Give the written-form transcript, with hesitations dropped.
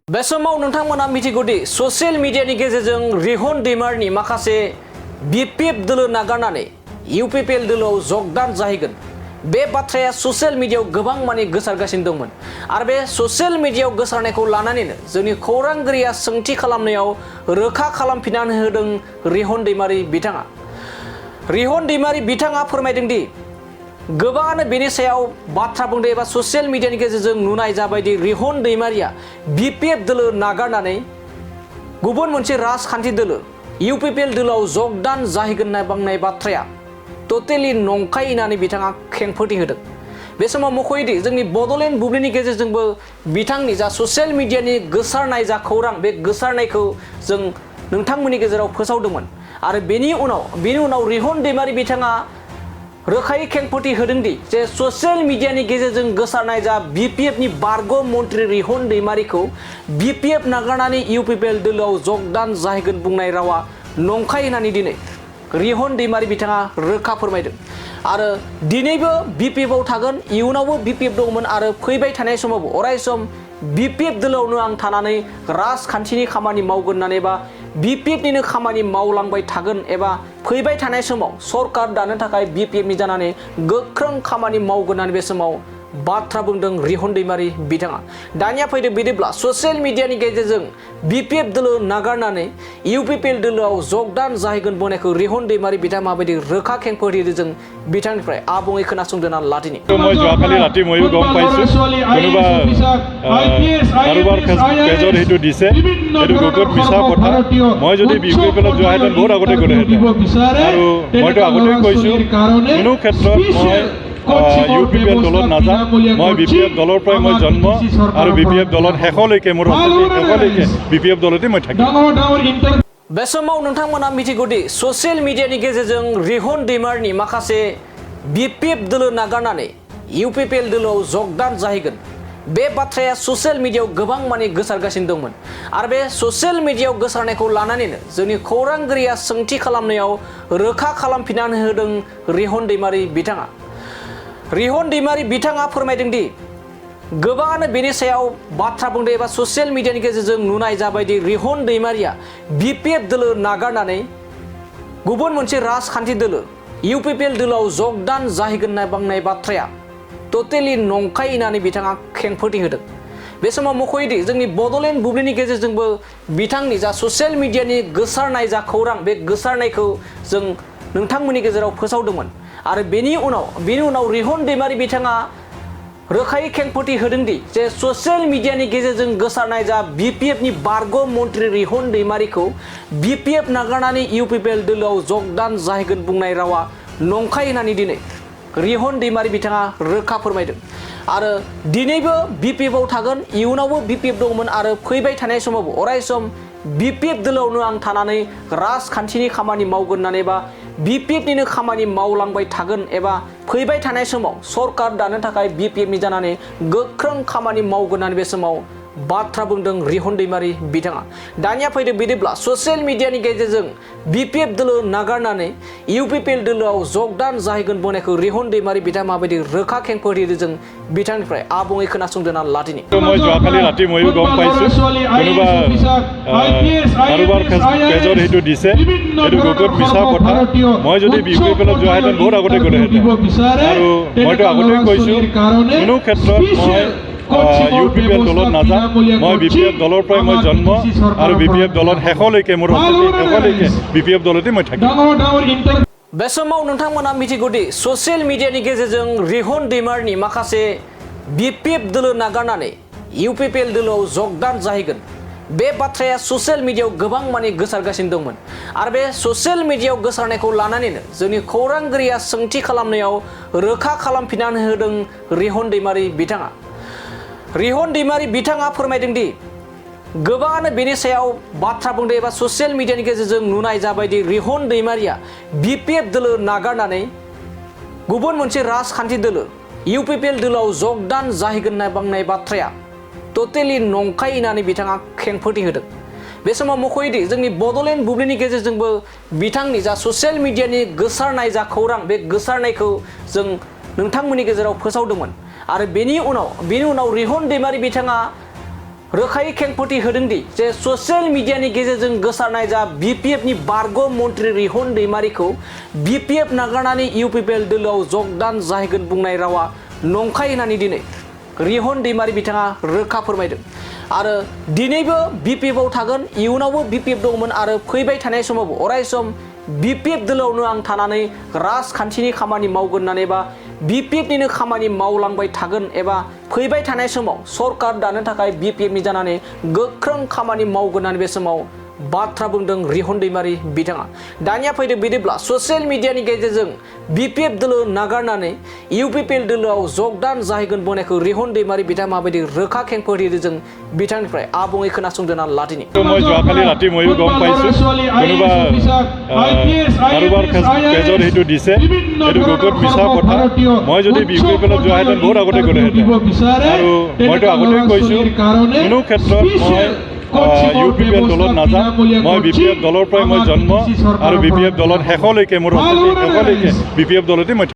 बे समाव नोंथांमोना मिथिगौदि ससियेल मिडियानि गेजेरजों रिहन दैमारिनि माखासे बिपिएफ दोलो नागारनानै इउपिपिएल दोलोआव जगदान जाहैगोन बे बाथ्राया ससियेल मिडियायाव गोबां माने गोसारगासिनो दंमोन आरो बे ससियेल मिडियायाव गोसारनायखौ लानानैनो जोंनि खौरांगिरिया सोंथि खालामनायाव रोखा खालामफिननानै होदों रिहन दैमारि बिथाङा। रिहन दैमारि बिथाङा फोरमायदों दि गोबाङानो बेनि सायाव बाथ्रा बुंदों एबा ससियेल मिडियानि गेजेरजों नुनाय जाबायदि रिहन दैमारिया बिपिएफ दोलो नागारनानै गुबुन मोनसे राजखान्थि दोलो इउपिपिएल दोलोआव जगदान जाहैगोन होननाय बाथ्राया टटेलि नंखाय होननानै बिथाङा खेंफोरथि होदों। बे समाव मख'योदि जोंनि बड'लेण्ड बुब्लिनि गेजेरजोंबो बिथांनि जा ससियेल मिडियानि गोसारनाय जा खौरां बे गोसारनायखौ जों नोंथांमोननि गेजेराव फोसावदोंमोन आरो बेनि उनाव रिहन दैमारि बिथाङा रोखायै खेंफोरथि होदोंदि जे ससियेल मिडियानि गेजेरजों गोसारनाय जा बिपिएफनि बारग' मन्त्रि रिहन दैमारिखौ बिपिएफ नागारनानै इउपिपिएल दोलोआव जगदान जाहैगोन बुंनाय रावा नंखाय होननानै दिनै रिहन दैमारि बिथाङा रोखा फोरमायदों आरो दिनैबो बिपिएफआव थागोन, इयुनावबो बिपिएफ दंमोन आरो फैबाय थानाय समावबो अरायसम बिपिएफ दोलोआवनो आं थानानै राजखान्थिनि खामानि मावगोन होननानै बा बिपिएफनिनो खामानि मावलांबाय थागोन एबा फैबाय थानाय समाव सरकार दानो थाखाय बिपिएफनि जानानै गोख्रों खामानि मावगोन होननानै बे समाव बाथ्रा बुंदों रिहन दैमारि बिथाङा। दानिया फैदो बिदिब्ला ससियेल मिडियानि गेजेरजों बिपिएफ दोलो नागारनानै इउपिपिएल दोलोआव जगदान जाहैगोन बुंनायखौ रिहन दैमारि बिथाङा माबायदि रोखा खेंफोरथि जों बिथांनिफ्राय आबुङै खोनासंदोना लादिनि। মই যোৱাকালি ৰাতি ময়ো গম পাইছোঁ কোনোবা কাৰোবাৰ পেজত সেইটো দিছে, সেইটো গোটত মিছা কথা। মই যদি বিপিএফত যোৱাহেঁতেন বহুত আগতে গ'লোহেঁতেন আৰু মইতো আগতে কৈছোঁ কোনো ক্ষেত্ৰত মই ইউপিপিএল দলত নাযাওঁ। মই বিপিএফ দলৰ পৰাই মই জন্ম আৰু বিপিএফ দলত শেষলৈকে মোৰ শেষলৈকে বিপিএফ দলতে মই থাকিম। बे समाव नोंथांमोना मिथिगौदि ससियेल मिडियानि गेजेरजों रिहन दैमारिनि माखासे बिपिएफ दोलो नागारनानै इउपिपिएल दोलोआव जगदान जाहैगोन बे बाथ्राया ससियेल मिडियायाव गोबां माने गोसारगासिनो दंमोन आरो बे ससियेल मिडियायाव गोसारनायखौ लानानैनो जोंनि खौरांगिरिया सोंथि खालामनायाव रोखा खालामफिननानै होदों रिहन दैमारि बिथाङा। रिहन दैमारि बिथाङा फोरमायदों दि गोबाङानो बेनि सायाव बाथ्रा बुंदों एबा ससियेल मिडियानि गेजेरजों नुनाय जाबायदि रिहन दैमारिया बिपिएफ दोलो नागारनानै गुबुन मोनसे राजखान्थि दोलो इउपिपिएल दोलोआव जगदान जाहैगोन होननाय बाथ्राया टटेलि नंखाय होननानै बिथाङा खेंफोरथि होदों। बे समाव मख'योदि जोंनि बड'लेण्ड बुब्लिनि गेजेरजोंबो बिथांनि जा ससियेल मिडियानि गोसारनाय जा खौरां बे गोसारनायखौ जों नोंथांमोननि गेजेराव फोसावदोंमोन आरो बेनि उनाव रिहन दैमारि बिथाङा रोखा फोरमायदों आरो दिनैबो बिपिएफआव थागोन, इयुनावबो बिपिएफ दंमोन आरो फैबाय थानाय समावबो सरकार दानो थाखाय बिपिएफनि जानानै गोख्रों खामानि मावगोन होननानै बे समाव बाथ्रा बुंदों रिहन दैमारि बिथाङा। रोखायै खेंफोरथि होदोंदि जे ससियेल मिडियानि गेजेरजों गोसारनाय जा बिपिएफनि बारग' मन्त्रि रिहन दैमारिखौ बिपिएफ नागारनानै इउपिपिएल दोलोआव जगदान जाहैगोन बुंनाय रावा नंखाय होननानै दिनै रिहन दैमारि बिथाङा रोखा फोरमायदों आरो दिनैबो बिपिएफआव थागोन, इयुनावबो बिपिएफ दंमोन आरो फैबाय थानाय समावबो अरायसम बिपिएफ दोलोआवनो आं थानानै राजखान्थिनि खामानि मावगोन होननानै बा बिपिएफनिनो खामानि मावलांबाय थागोन एबा फैबाय थानाय समाव सरकार दानो थाखाय बिपिएफनि जानानै गोख्रों खामानि मावगोन होननानै बे समाव बाथ्रा बुंदों रिहन दैमारि बिथाङा। दानिया फैदो बिदिब्ला ससियेल मिडियानि गेजेरजों बिपिएफ दोलो नागारनानै इउपिपिएल दोलोआव जगदान जाहैगोन बुंनायखौ रिहन दैमारि बिथाङा माबायदि रोखा खेंफोरथि जों बिथांनिफ्राय आबुङै खोनासंदोना लादिनि। মই যোৱাকালি ৰাতি ময়ো গম পাইছোঁ কোনোবা কাৰোবাৰ পেজত সেইটো দিছে, সেইটো গোটত মিছা কথা। মই যদি বিপিএফত যোৱাহেঁতেন বহুত আগতে গ'লোহেঁতেন আৰু মইতো আগতে কৈছোঁ কোনো ক্ষেত্ৰত মই ইউপিপিএল দলত নাযাওঁ। মই বিপিএফ দলৰ পৰাই মই জন্ম আৰু বিপিএফ দলত শেষলৈকে মোৰ শেষলৈকে বিপিএফ দলতে মই থাকিম। बे समाव नोंथांमोना मिथिगौदि ससियेल मिडियानि गेजेरजों रिहन दैमारिनि माखासे बिपिएफ दोलो नागारनानै इउपिपिएल दोलोआव जगदान जाहैगोन बे बाथ्राया ससियेल मिडियायाव गोबां माने गोसारगासिनो दंमोन आरो बे ससियेल मिडियायाव गोसारनायखौ लानानैनो जोंनि खौरांगिरिया सोंथि खालामनायाव रोखा खालामफिननानै होदों रिहन दैमारि बिथाङा। रिहन दैमारि बिथाङा फोरमायदों दि गोबाङानो बेनि सायाव बाथ्रा बुंदों एबा ससियेल मिडियानि गेजेरजों नुनाय जाबायदि रिहन दैमारिया बिपिएफ दोलो नागारनानै गुबुन मोनसे राजखान्थि दोलो इउपिपिएल दोलोआव जगदान जाहैगोन होननाय बाथ्राया टटेलि नंखाय होननानै बिथाङा खेंफोरथि होदों। बे समाव मख'योदि जोंनि बड'लेण्ड बुब्लिनि गेजेरजोंबो बिथांनि जा ससियेल मिडियानि गोसारनाय जा खौरां बे गोसारनायखौ जों नोंथांमोननि गेजेराव फोसावदोंमोन आरो बेनि उनाव रिहन दैमारि बिथाङा रोखायै खेंफोरथि होदोंदि जे ससियेल मिडियानि गेजेरजों गोसारनाय जा BPFनि बारग' मन्त्रि रिहन दैमारिखौ BPF नागारनानै UPPL दोलोआव जगदान जाहैगोन बुंनाय रावा नंखाय होननानै दिनै रिहन दैमारि बिथाङा रोखा फोरमायदों आरो दिनैबो BPFआव थागोन इयुनावबो BPF दंमोन आरो फैबाय थानाय समावबो अरायसम BPF दोलोआवनो आं थानानै राजखान्थिनि खामानि मावगोन होननानै बा BPFनिनो खामानि मावलांबाय थागोन एबा फैबाय थानाय समाव सरकार दानो थाखाय BPFनि जानानै गोख्रों खामानि मावगोन होननानै बे समाव बाथ्रा बुंदों रिहन दैमारि बिथाङा दानिया फैदो बिदिब्ला ससियेल मिडियानि गेजेरजों BPF दोलो नागारनानै UPPL दोलोआव जगदान जाहैगोन बुंनायखौ रिहन दैमारि बिथाङा माबायदि रोखा खेंफोर होदों जों बिथांनिफ्राय आबुङै खोनासंदोना लादिनि মই যোৱাকালি ৰাতি ময়ো গম পাইছোঁ কোনোবা কাৰোবাৰ পেজত সেইটো দিছে সেইটো গুগলত মিছা কথা মই যদি BPFত যোৱাহেঁতেন বহুত আগতে গ'লোহেঁতেন আৰু মইতো আগতেই কৈছোঁ কোনো ক্ষেত্ৰত মই UPPL দলত নাযাওঁ মই BPF দলৰ পৰাই মই জন্ম আৰু BPF দলত শেষলৈকে মোৰ শেষলৈকে BPF দলতে মই